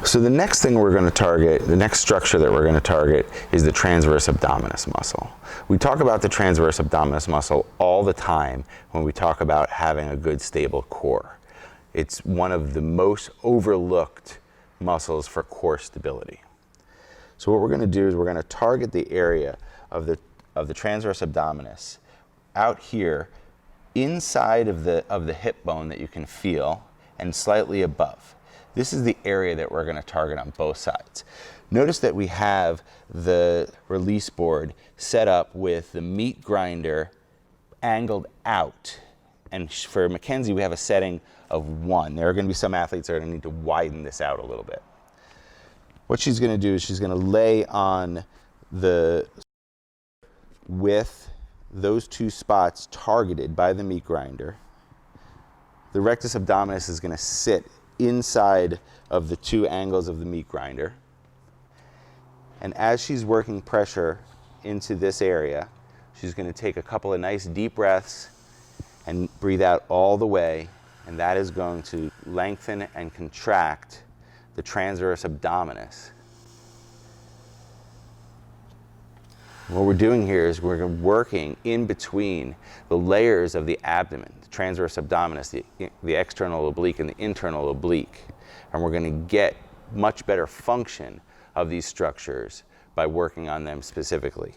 So the next thing we're going to target, the next structure that we're going to target is the transverse abdominis muscle. We talk about the transverse abdominis muscle all the time when we talk about having a good stable core. It's one of the most overlooked muscles for core stability. So what we're going to do is we're going to target the area of the transverse abdominis out here inside of the hip bone that you can feel and slightly above. This is the area that we're going to target on both sides. Notice that we have the release board set up with the meat grinder angled out. And for Mackenzie, we have a setting of 1. There are going to be some athletes that are going to need to widen this out a little bit. What she's going to do is she's going to lay on with those 2 spots targeted by the meat grinder. The rectus abdominis is going to sit inside of the 2 angles of the meat grinder. And as she's working pressure into this area, she's going to take a couple of nice deep breaths and breathe out all the way, and that is going to lengthen and contract the transverse abdominis. What we're doing here is we're working in between the layers of the abdomen, the transverse abdominis, the external oblique and the internal oblique. And we're going to get much better function of these structures by working on them specifically.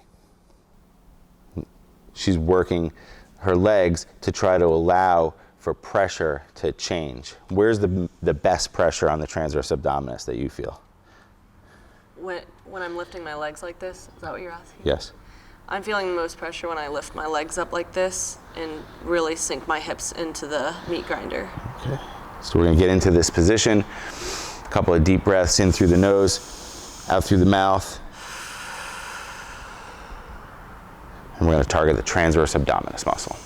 She's working her legs to try to allow for pressure to change. Where's the best pressure on the transverse abdominis that you feel? When I'm lifting my legs like this, is that what you're asking? Yes. I'm feeling the most pressure when I lift my legs up like this and really sink my hips into the meat grinder. Okay. So we're going to get into this position. A couple of deep breaths in through the nose, out through the mouth. And we're going to target the transverse abdominis muscle.